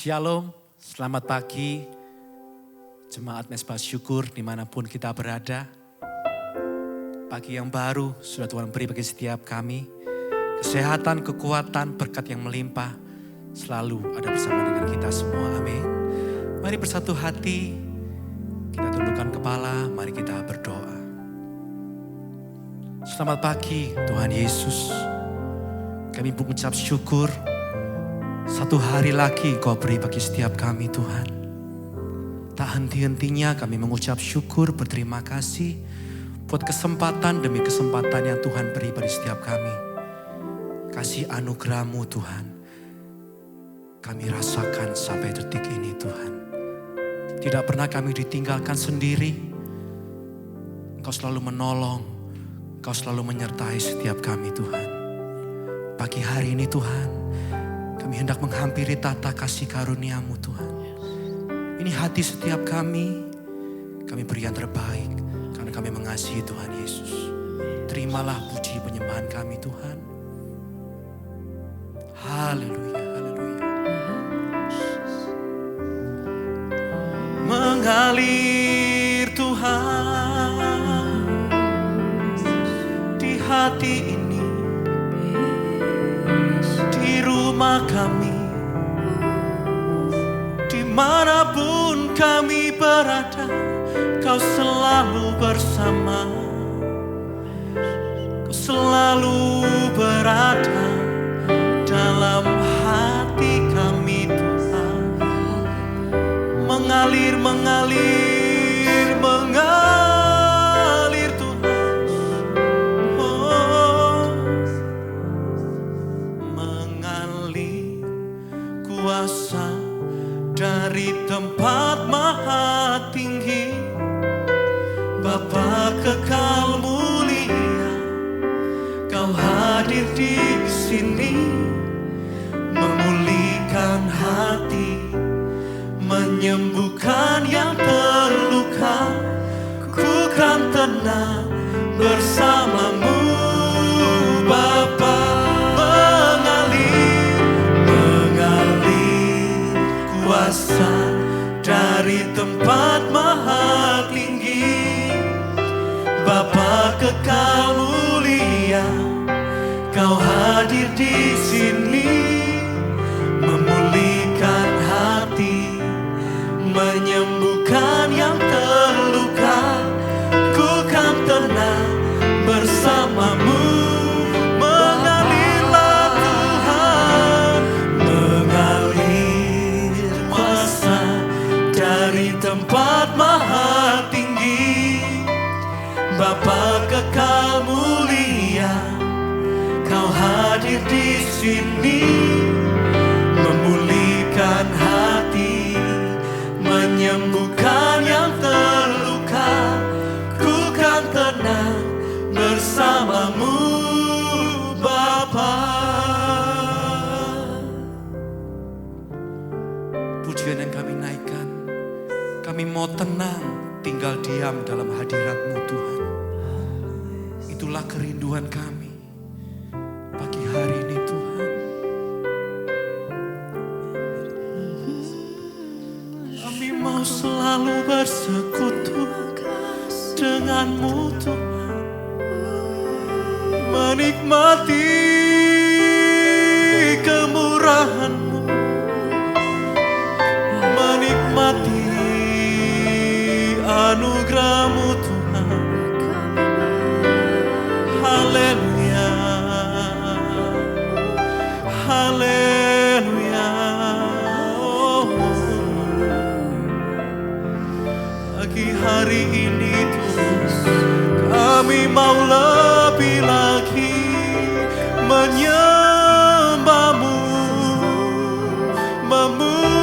Shalom, selamat pagi Jemaat Mesbah Syukur dimanapun kita berada. Pagi yang baru sudah Tuhan beri bagi setiap kami. Kesehatan, kekuatan, berkat yang melimpah selalu ada bersama dengan kita semua, amin. Mari bersatu hati, kita tundukkan kepala, mari kita berdoa. Selamat pagi Tuhan Yesus, kami mengucap syukur. Satu hari lagi Kau beri bagi setiap kami Tuhan. Tak henti-hentinya kami mengucap syukur, berterima kasih buat kesempatan demi kesempatan yang Tuhan beri bagi setiap kami. Kasih anugerah-Mu Tuhan, kami rasakan sampai detik ini Tuhan. Tidak pernah kami ditinggalkan sendiri. Engkau selalu menolong, Engkau selalu menyertai setiap kami Tuhan. Pagi hari ini Tuhan, kami hendak menghampiri tata kasih karunia-Mu Tuhan. Ini hati setiap kami beri yang terbaik karena kami mengasihi Tuhan Yesus. Terimalah puji penyembahan kami Tuhan. Haleluya, haleluya. Mengalir Tuhan di hati ini, di rumah kami, dimanapun kami berada, Kau selalu bersama, Kau selalu berada dalam hati kami Tuhan. Mengalir, mengalir, mengalir Tuhan. Oh, mengalir kuasa dari tempat maha tinggi, Bapa kekal mulia, Kau hadir di sini, memulihkan hati, menyembuhkan yang terluka. Ku kan tenang bersama-Mu Bapa. Mengalir kuasa dari tempat maha tinggi, Bapa kekal mulia, Kau hadir di sini, memulihkan hati, menyembuhkan yang terluka. Ku kan tenang bersama-Mu. Mengalirlah Tuhan, mengalir kuasa dari tempat maha tinggi, Bapa kekal mulia, Kau hadir di sini, memulihkan hati, menyembuhkan yang terluka. Ku kan tenang bersama-Mu Bapa. Pujian yang kami naikkan, kami mau tenang tinggal diam dalam hadirat-Mu Tuhan. Itulah kerinduan kami pagi hari ini Tuhan. Kami mau selalu bersekutu dengan-Mu Tuhan, menikmati kemurahan-Mu, menikmati anugerah-Mu Tuhan. Haleluya, haleluya. Oh, pagi hari ini Tuhan, kami mau lebih lagi menyembah-Mu, memuji-Mu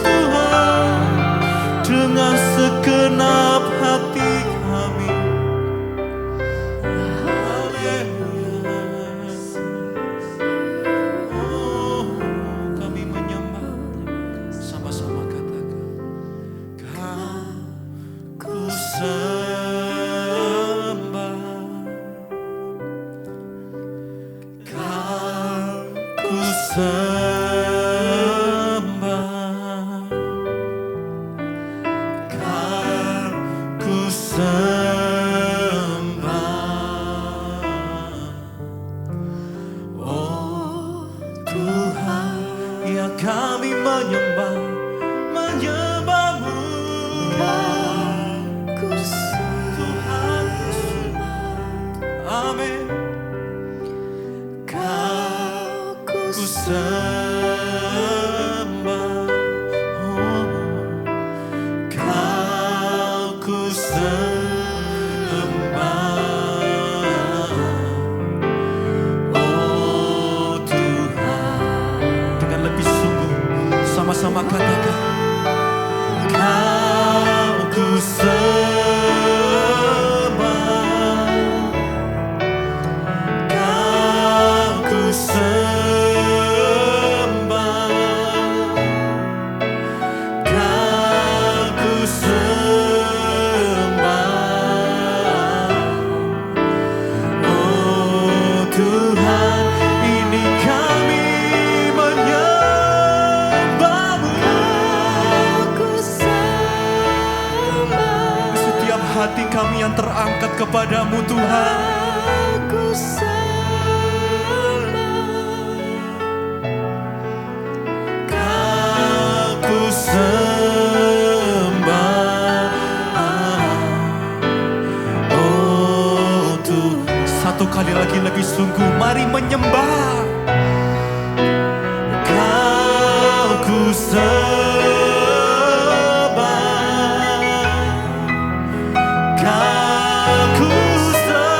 Tuhan dengan segenap hati kami. Haleluya. Oh, kami menyembah. Sama-sama katakan, Ku sembah, Kau ku sembah. sembah. Oh Tuhan, ya kami menyembah, menyembah-Mu. Ku Tuhan, amin. ku Ku sembah, oh, Kau ku sembah. Oh Tuhan, dengan lebih sungguh sama-sama katakan, Kau ku sembah, Kau ku sembah, Kau ku sembah. Oh Tuhan, ini kami menyembah-Mu. ku sembah, Setiap hati kami yang terangkat kepadamu Tuhan. ku Kau ku sembah. Oh Tuhan, satu kali lagi lebih sungguh, mari menyembah. Kau ku sembah, Kau ku sembah,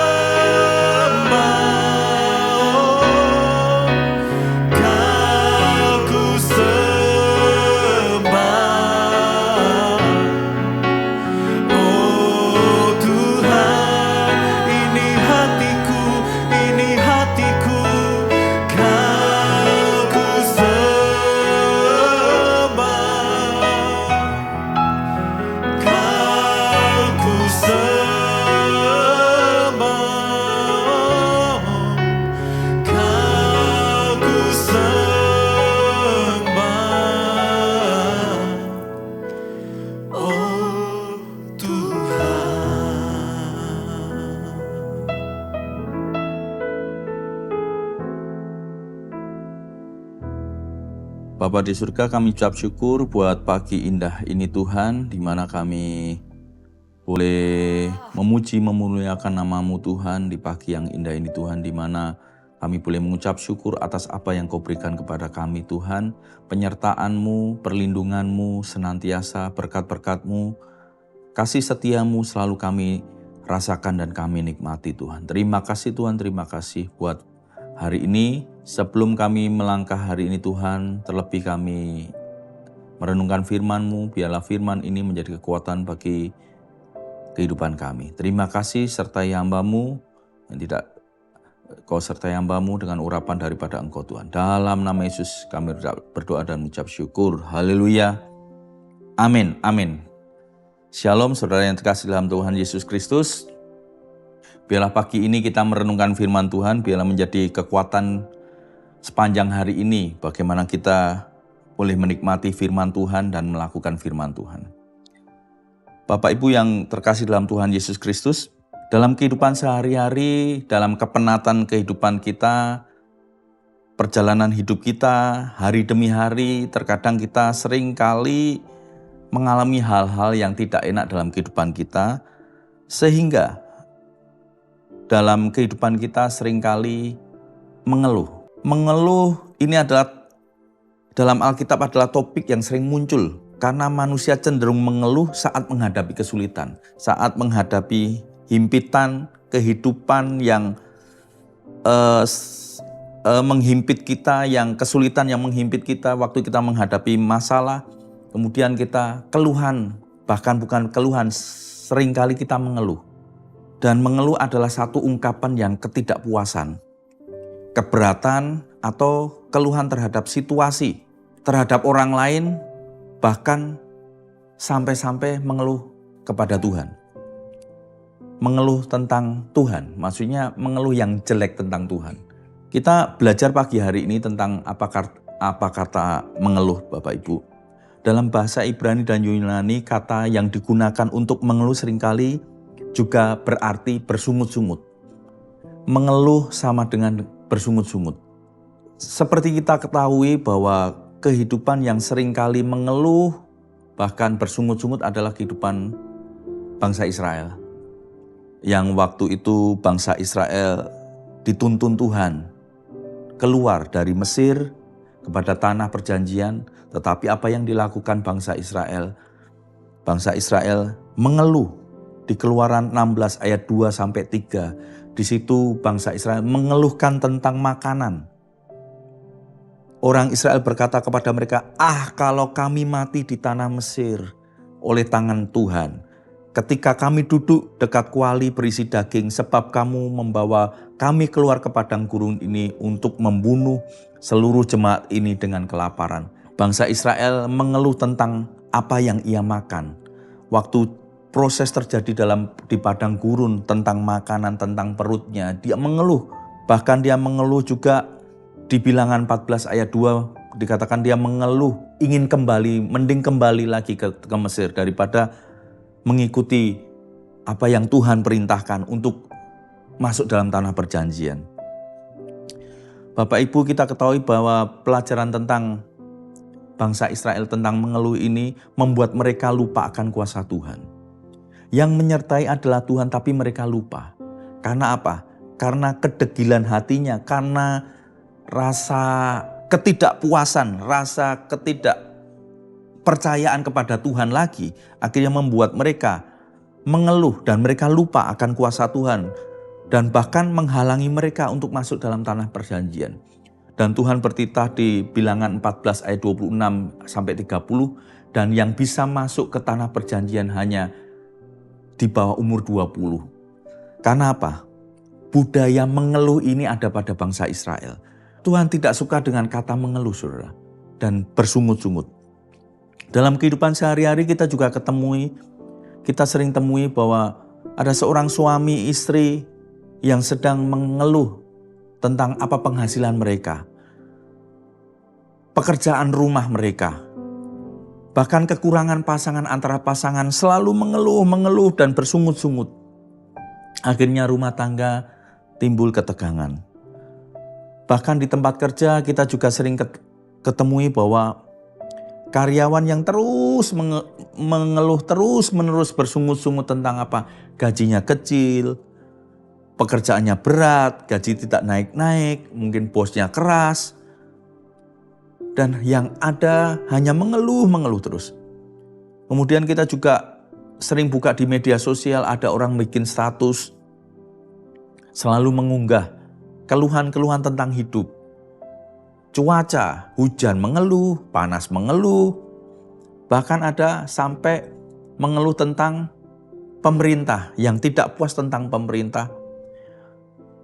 Kau ku sembah. Oh Tuhan, ini hatiku, ini hatiku. Kau ku sembah, Kau ku sembah, Kau ku sembah. Oh Tuhan. Bapa di surga, kami ucap syukur buat pagi indah ini Tuhan, di mana kami boleh memuji memuliakan nama-Mu Tuhan di pagi yang indah ini Tuhan, di mana kami boleh mengucap syukur atas apa yang Kau berikan kepada kami Tuhan, penyertaan-Mu, perlindungan-Mu, senantiasa berkat-berkat-Mu, kasih setia-Mu selalu kami rasakan dan kami nikmati Tuhan. Terima kasih Tuhan, terima kasih buat hari ini. Sebelum kami melangkah hari ini Tuhan, terlebih kami merenungkan firman-Mu, biarlah firman ini menjadi kekuatan bagi kehidupan kami. Terima kasih sertai hamba-Mu yang tidak Kau sertai hamba-Mu dengan urapan daripada Engkau Tuhan. Dalam nama Yesus kami berdoa dan mengucap syukur. Haleluya. Amin. Amin. Shalom saudara yang terkasih dalam Tuhan Yesus Kristus. Biarlah pagi ini kita merenungkan firman Tuhan, biarlah menjadi kekuatan sepanjang hari ini bagaimana kita boleh menikmati firman Tuhan dan melakukan firman Tuhan. Bapak Ibu yang terkasih dalam Tuhan Yesus Kristus, dalam kehidupan sehari-hari, dalam kepenatan kehidupan kita, perjalanan hidup kita, hari demi hari, terkadang kita sering kali mengalami hal-hal yang tidak enak dalam kehidupan kita, sehingga dalam kehidupan kita seringkali mengeluh. Mengeluh ini adalah dalam Alkitab adalah topik yang sering muncul karena manusia cenderung mengeluh saat menghadapi kesulitan, saat menghadapi himpitan kehidupan yang menghimpit kita, yang kesulitan yang menghimpit kita waktu kita menghadapi masalah, kemudian kita keluhan, bahkan bukan keluhan, seringkali kita mengeluh. Dan mengeluh adalah satu ungkapan yang ketidakpuasan, keberatan atau keluhan terhadap situasi, terhadap orang lain, bahkan sampai-sampai mengeluh kepada Tuhan. Mengeluh tentang Tuhan, maksudnya mengeluh yang jelek tentang Tuhan. Kita belajar pagi hari ini tentang apa kata mengeluh Bapak Ibu. Dalam bahasa Ibrani dan Yunani, kata yang digunakan untuk mengeluh seringkali juga berarti bersungut-sungut. Mengeluh sama dengan bersungut-sungut. Seperti kita ketahui bahwa kehidupan yang seringkali mengeluh bahkan bersungut-sungut adalah kehidupan bangsa Israel. Yang waktu itu bangsa Israel dituntun Tuhan keluar dari Mesir kepada tanah perjanjian, tetapi apa yang dilakukan bangsa Israel? Bangsa Israel mengeluh di Keluaran 16 ayat 2 sampai 3. Di situ bangsa Israel mengeluhkan tentang makanan. Orang Israel berkata kepada mereka, kalau kami mati di tanah Mesir oleh tangan Tuhan. Ketika kami duduk dekat kuali berisi daging, sebab kamu membawa kami keluar ke padang gurun ini untuk membunuh seluruh jemaat ini dengan kelaparan. Bangsa Israel mengeluh tentang apa yang ia makan. Waktu proses terjadi di padang gurun tentang makanan, tentang perutnya, dia mengeluh. Bahkan dia mengeluh juga di Bilangan 14 ayat 2 dikatakan dia mengeluh, ingin kembali, mending kembali lagi ke Mesir daripada mengikuti apa yang Tuhan perintahkan untuk masuk dalam tanah perjanjian. Bapak Ibu, kita ketahui bahwa pelajaran tentang bangsa Israel tentang mengeluh ini membuat mereka lupa akan kuasa Tuhan. Yang menyertai adalah Tuhan, tapi mereka lupa. Karena apa? Karena kedegilan hatinya, karena rasa ketidakpuasan, rasa ketidakpercayaan kepada Tuhan lagi, akhirnya membuat mereka mengeluh dan mereka lupa akan kuasa Tuhan dan bahkan menghalangi mereka untuk masuk dalam tanah perjanjian. Dan Tuhan bertitah di Bilangan 14 ayat 26 sampai 30, dan yang bisa masuk ke tanah perjanjian hanya di bawah umur 20. Karena apa? Budaya mengeluh ini ada pada bangsa Israel. Tuhan tidak suka dengan kata mengeluh, saudara, dan bersungut-sungut. Dalam kehidupan sehari-hari kita juga kita sering temui bahwa ada seorang suami istri yang sedang mengeluh tentang apa penghasilan mereka, pekerjaan rumah mereka, bahkan kekurangan pasangan antara pasangan, selalu mengeluh dan bersungut-sungut. Akhirnya rumah tangga timbul ketegangan. Bahkan di tempat kerja kita juga sering ketemui bahwa karyawan yang terus mengeluh terus-menerus bersungut-sungut tentang apa? Gajinya kecil, pekerjaannya berat, gaji tidak naik-naik, mungkin bosnya keras. Dan yang ada hanya mengeluh terus. Kemudian kita juga sering buka di media sosial, ada orang bikin status selalu mengunggah keluhan-keluhan tentang hidup. Cuaca, hujan mengeluh, panas mengeluh. Bahkan ada sampai mengeluh tentang pemerintah, yang tidak puas tentang pemerintah.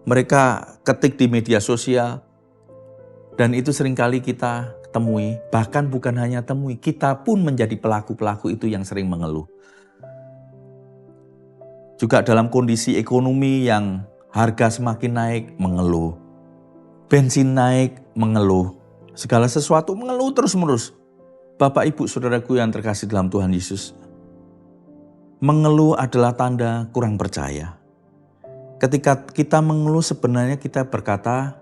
Mereka ketik di media sosial, dan itu seringkali kita temui. Bahkan bukan hanya temui, kita pun menjadi pelaku-pelaku itu yang sering mengeluh. Juga dalam kondisi ekonomi yang harga semakin naik, mengeluh. Bensin naik, mengeluh. Segala sesuatu mengeluh terus-menerus. Bapak, Ibu, Saudaraku yang terkasih dalam Tuhan Yesus, mengeluh adalah tanda kurang percaya. Ketika kita mengeluh, sebenarnya kita berkata,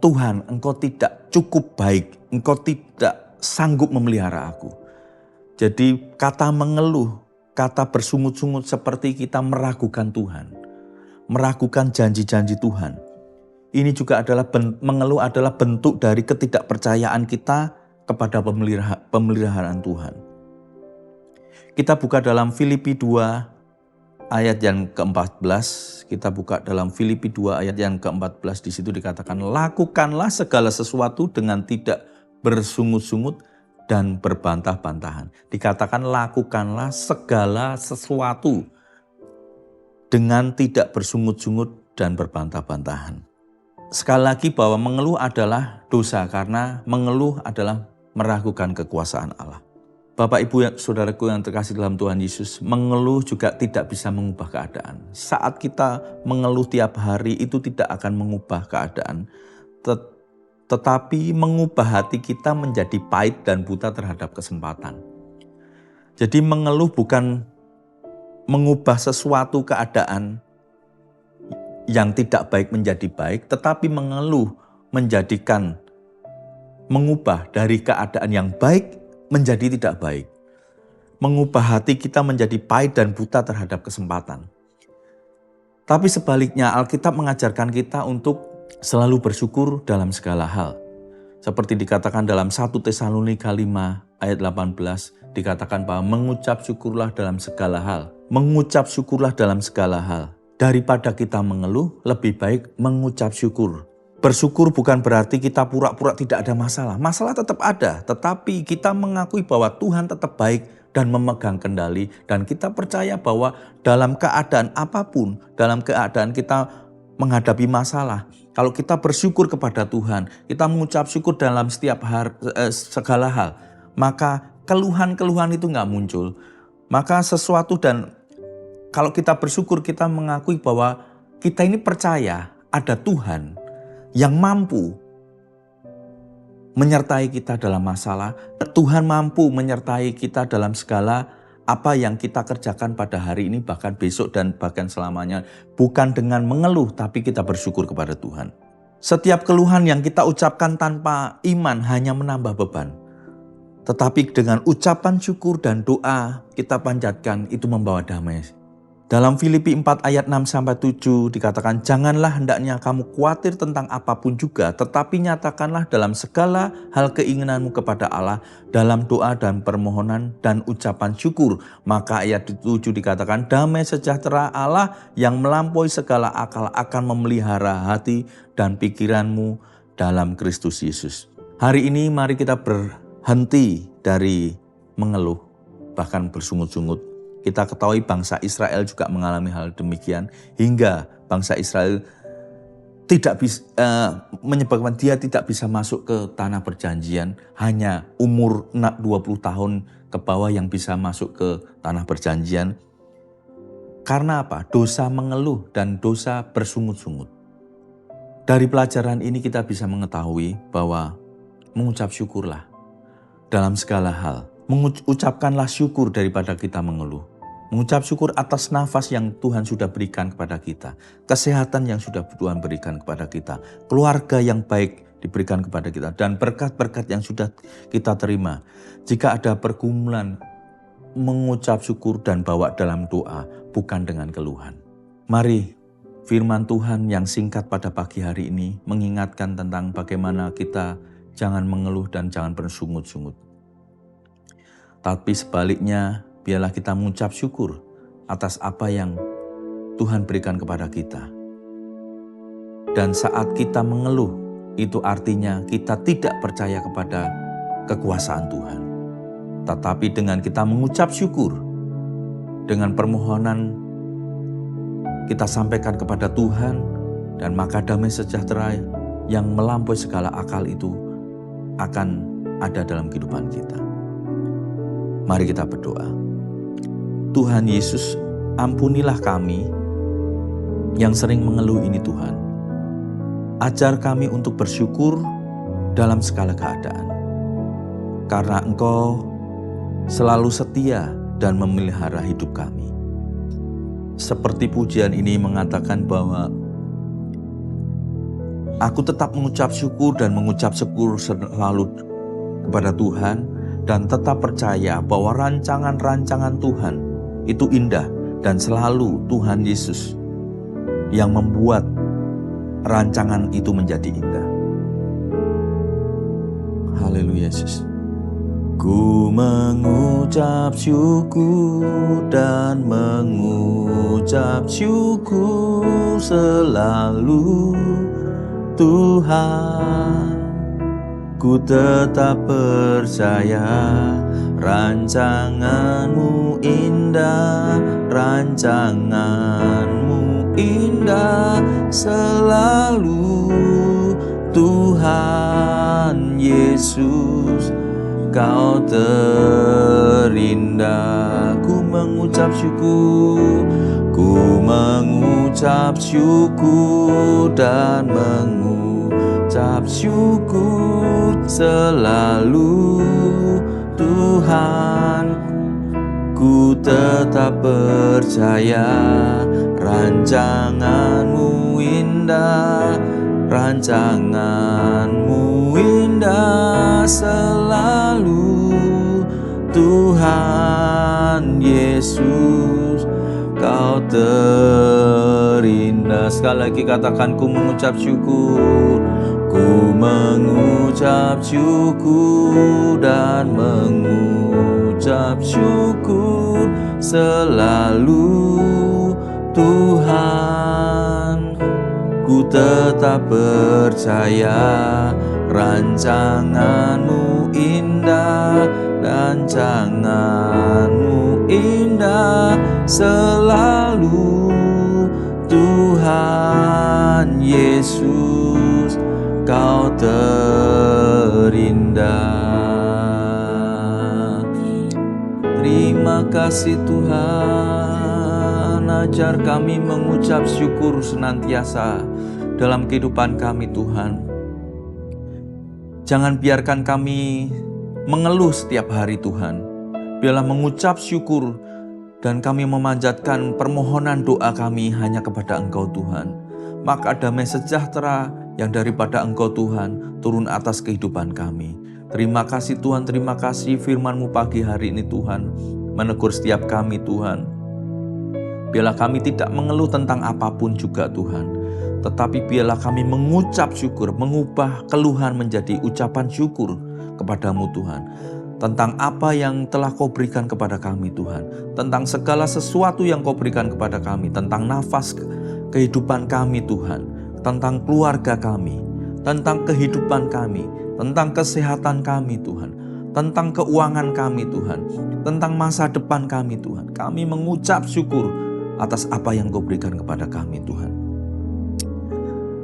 Tuhan, Engkau tidak cukup baik, Engkau tidak sanggup memelihara aku. Jadi kata mengeluh, kata bersungut-sungut seperti kita meragukan Tuhan, meragukan janji-janji Tuhan. Ini juga adalah mengeluh adalah bentuk dari ketidakpercayaan kita kepada pemeliharaan Tuhan. Kita buka dalam Filipi 2 ayat yang ke-14. Kita buka dalam Filipi 2 ayat yang ke-14. Di situ dikatakan, lakukanlah segala sesuatu dengan tidak bersungut-sungut dan berbantah-bantahan. Dikatakan lakukanlah segala sesuatu dengan tidak bersungut-sungut dan berbantah-bantahan. Sekali lagi bahwa mengeluh adalah dosa karena mengeluh adalah meragukan kekuasaan Allah. Bapak, Ibu, Saudaraku yang terkasih dalam Tuhan Yesus, mengeluh juga tidak bisa mengubah keadaan. Saat kita mengeluh tiap hari itu tidak akan mengubah keadaan, tetapi mengubah hati kita menjadi pahit dan buta terhadap kesempatan. Jadi mengeluh bukan mengubah sesuatu keadaan yang tidak baik menjadi baik, tetapi mengeluh mengubah dari keadaan yang baik menjadi tidak baik. Mengubah hati kita menjadi pahit dan buta terhadap kesempatan. Tapi sebaliknya Alkitab mengajarkan kita untuk selalu bersyukur dalam segala hal. Seperti dikatakan dalam 1 Tesalonika 5 ayat 18, dikatakan bahwa mengucap syukurlah dalam segala hal. Mengucap syukurlah dalam segala hal. Daripada kita mengeluh, lebih baik mengucap syukur. Bersyukur bukan berarti kita pura-pura tidak ada masalah. Masalah tetap ada, tetapi kita mengakui bahwa Tuhan tetap baik dan memegang kendali. Dan kita percaya bahwa dalam keadaan apapun, dalam keadaan kita menghadapi masalah, kalau kita bersyukur kepada Tuhan, kita mengucap syukur dalam setiap segala hal, maka keluhan-keluhan itu nggak muncul. Maka sesuatu dan kalau kita bersyukur, kita mengakui bahwa kita ini percaya ada Tuhan yang mampu menyertai kita dalam masalah. Tuhan mampu menyertai kita dalam segala apa yang kita kerjakan pada hari ini, bahkan besok dan bahkan selamanya. Bukan dengan mengeluh, tapi kita bersyukur kepada Tuhan. Setiap keluhan yang kita ucapkan tanpa iman hanya menambah beban. Tetapi dengan ucapan syukur dan doa kita panjatkan, itu membawa damai. Dalam Filipi 4 ayat 6-7 dikatakan, janganlah hendaknya kamu khawatir tentang apapun juga, tetapi nyatakanlah dalam segala hal keinginanmu kepada Allah dalam doa dan permohonan dan ucapan syukur. Maka ayat 7 dikatakan, damai sejahtera Allah yang melampaui segala akal akan memelihara hati dan pikiranmu dalam Kristus Yesus. Hari ini mari kita berhenti dari mengeluh, bahkan bersungut-sungut. Kita ketahui bangsa Israel juga mengalami hal demikian, hingga bangsa Israel menyebabkan dia tidak bisa masuk ke tanah perjanjian. Hanya umur 20 tahun ke bawah yang bisa masuk ke tanah perjanjian. Karena apa? Dosa mengeluh dan dosa bersungut-sungut. Dari pelajaran ini kita bisa mengetahui bahwa mengucap syukurlah dalam segala hal. Mengucapkanlah syukur daripada kita mengeluh. Mengucap syukur atas nafas yang Tuhan sudah berikan kepada kita. Kesehatan yang sudah Tuhan berikan kepada kita. Keluarga yang baik diberikan kepada kita. Dan berkat-berkat yang sudah kita terima. Jika ada pergumulan, mengucap syukur dan bawa dalam doa, bukan dengan keluhan. Mari firman Tuhan yang singkat pada pagi hari ini mengingatkan tentang bagaimana kita jangan mengeluh dan jangan bersungut-sungut. Tapi sebaliknya, biarlah kita mengucap syukur atas apa yang Tuhan berikan kepada kita. Dan saat kita mengeluh, itu artinya kita tidak percaya kepada kekuasaan Tuhan. Tetapi dengan kita mengucap syukur, dengan permohonan kita sampaikan kepada Tuhan, dan maka damai sejahtera yang melampaui segala akal itu akan ada dalam kehidupan kita. Mari kita berdoa. Tuhan Yesus, ampunilah kami yang sering mengeluh ini Tuhan. Ajar kami untuk bersyukur dalam segala keadaan. Karena Engkau selalu setia dan memelihara hidup kami. Seperti pujian ini mengatakan bahwa aku tetap mengucap syukur dan mengucap syukur selalu kepada Tuhan. Dan tetap percaya bahwa rancangan-rancangan Tuhan itu indah. Dan selalu Tuhan Yesus yang membuat rancangan itu menjadi indah. Haleluya Yesus. Ku mengucap syukur dan mengucap syukur selalu Tuhan. Ku tetap percaya rancangan-Mu indah, rancangan-Mu indah selalu Tuhan Yesus, Kau terindah. Ku mengucap syukur dan mengucap syukur selalu Tuhan. Ku tetap percaya rancangan-Mu indah, rancangan-Mu indah selalu. Tuhan Yesus, Kau terindah. Sekali lagi katakan, ku mengucap syukur. Ku mengucap syukur dan mengucap syukur selalu. Tuhan, ku tetap percaya rancangan-Mu indah, rancangan-Mu indah selalu. Tuhan Yesus, Kau terindah. Terima kasih Tuhan, ajar kami mengucap syukur senantiasa dalam kehidupan kami Tuhan. Jangan biarkan kami mengeluh setiap hari Tuhan. Biarlah mengucap syukur dan kami memanjatkan permohonan doa kami hanya kepada Engkau Tuhan. Maka damai sejahtera yang daripada Engkau Tuhan turun atas kehidupan kami. Terima kasih Tuhan, terima kasih firman-Mu pagi hari ini Tuhan. Menegur setiap kami Tuhan. Biarlah kami tidak mengeluh tentang apapun juga Tuhan. Tetapi biarlah kami mengucap syukur, mengubah keluhan menjadi ucapan syukur kepadamu Tuhan. Tentang apa yang telah Kau berikan kepada kami Tuhan. Tentang segala sesuatu yang Kau berikan kepada kami. Tentang nafas kehidupan kami Tuhan. Tentang keluarga kami. Tentang kehidupan kami. Tentang kesehatan kami Tuhan. Tentang keuangan kami Tuhan. Tentang masa depan kami Tuhan. Kami mengucap syukur atas apa yang Kau berikan kepada kami Tuhan.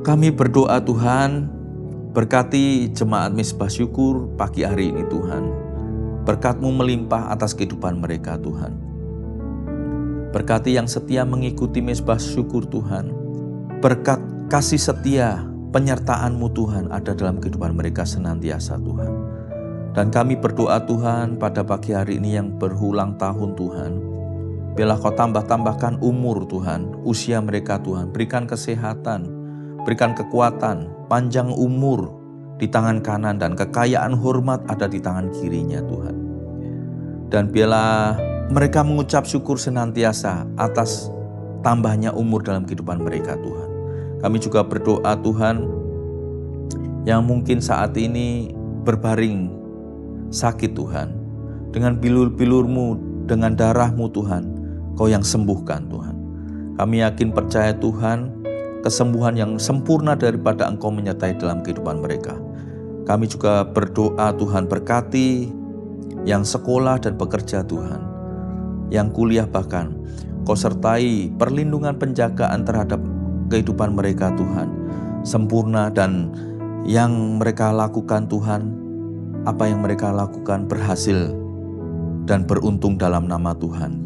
Kami berdoa Tuhan, berkati jemaat Mezbah Syukur pagi hari ini Tuhan. Berkat-Mu melimpah atas kehidupan mereka Tuhan. Berkati yang setia mengikuti Mezbah Syukur Tuhan. Berkat kasih setia penyertaan-Mu Tuhan ada dalam kehidupan mereka senantiasa Tuhan. Dan kami berdoa Tuhan pada pagi hari ini yang berulang tahun Tuhan. Biarlah Kau tambahkan umur Tuhan, usia mereka Tuhan. Berikan kesehatan, berikan kekuatan, panjang umur di tangan kanan dan kekayaan hormat ada di tangan kirinya Tuhan. Dan biarlah mereka mengucap syukur senantiasa atas tambahnya umur dalam kehidupan mereka Tuhan. Kami juga berdoa Tuhan yang mungkin saat ini berbaring sakit Tuhan. Dengan bilur-bilur-Mu, dengan darah-Mu Tuhan, Kau yang sembuhkan Tuhan. Kami yakin percaya Tuhan, kesembuhan yang sempurna daripada Engkau menyertai dalam kehidupan mereka. Kami juga berdoa Tuhan berkati yang sekolah dan bekerja Tuhan. Yang kuliah bahkan Kau sertai perlindungan penjagaan terhadap kehidupan mereka Tuhan. Sempurna dan yang mereka lakukan Tuhan, apa yang mereka lakukan berhasil dan beruntung dalam nama Tuhan.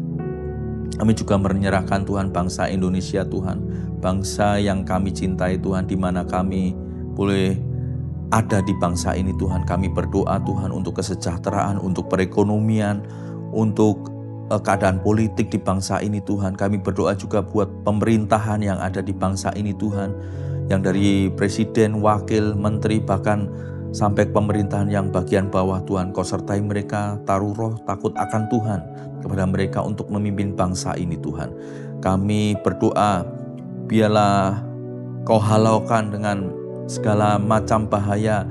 Kami juga menyerahkan Tuhan bangsa Indonesia Tuhan. Bangsa yang kami cintai Tuhan, di mana kami boleh ada di bangsa ini Tuhan. Kami berdoa Tuhan untuk kesejahteraan, untuk perekonomian, untuk keadaan politik di bangsa ini Tuhan. Kami berdoa juga buat pemerintahan yang ada di bangsa ini Tuhan. Yang dari presiden, wakil, menteri, bahkan sampai pemerintahan yang bagian bawah Tuhan. Kau sertai mereka, taruh roh takut akan Tuhan kepada mereka untuk memimpin bangsa ini Tuhan. Kami berdoa biarlah Kau halaukan dengan segala macam bahaya,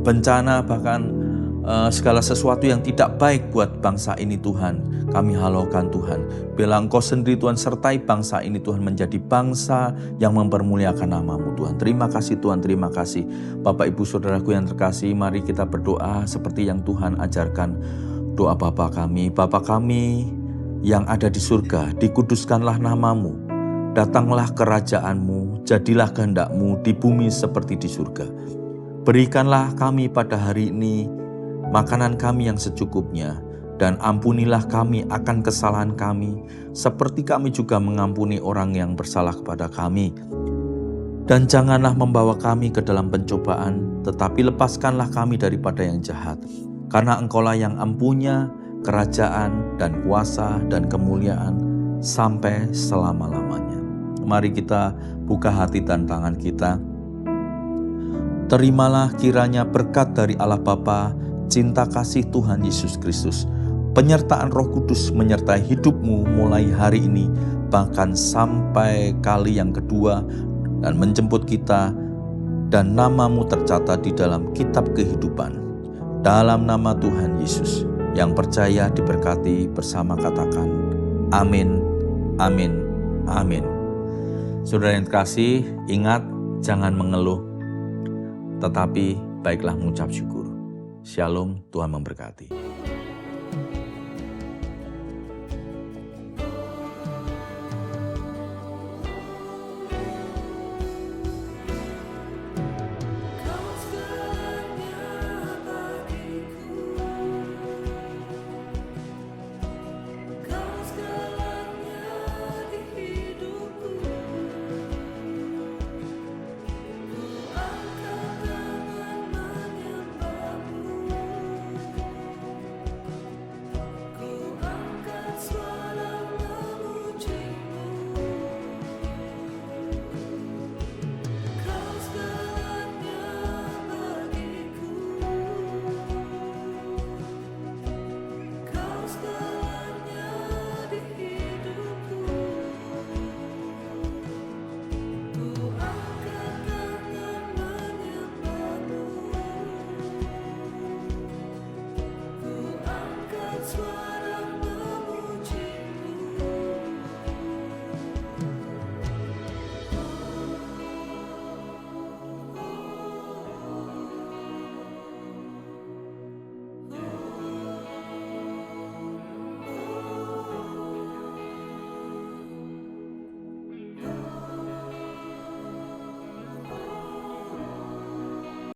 bencana, bahkan segala sesuatu yang tidak baik buat bangsa ini Tuhan. Kami halaukan Tuhan. Biarlah Engkau sendiri Tuhan sertai bangsa ini Tuhan menjadi bangsa yang mempermuliakan nama-Mu Tuhan. Terima kasih Tuhan, terima kasih. Bapak Ibu Saudaraku yang terkasih, mari kita berdoa seperti yang Tuhan ajarkan. Doa Bapa kami, Bapa kami yang ada di surga, dikuduskanlah nama-Mu. Datanglah kerajaan-Mu, jadilah kehendak-Mu di bumi seperti di surga. Berikanlah kami pada hari ini makanan kami yang secukupnya, dan ampunilah kami akan kesalahan kami, seperti kami juga mengampuni orang yang bersalah kepada kami. Dan janganlah membawa kami ke dalam pencobaan, tetapi lepaskanlah kami daripada yang jahat. Karena Engkaulah yang empunya, kerajaan dan kuasa dan kemuliaan sampai selama-lamanya. Mari kita buka hati dan tangan kita. Terimalah kiranya berkat dari Allah Bapa, cinta kasih Tuhan Yesus Kristus, penyertaan Roh Kudus menyertai hidupmu mulai hari ini, bahkan sampai kali yang kedua, dan menjemput kita, dan namamu tercatat di dalam kitab kehidupan. Dalam nama Tuhan Yesus, yang percaya diberkati bersama katakan, amin, amin, amin. Saudara yang terkasih, ingat jangan mengeluh, tetapi baiklah mengucap syukur. Shalom, Tuhan memberkati.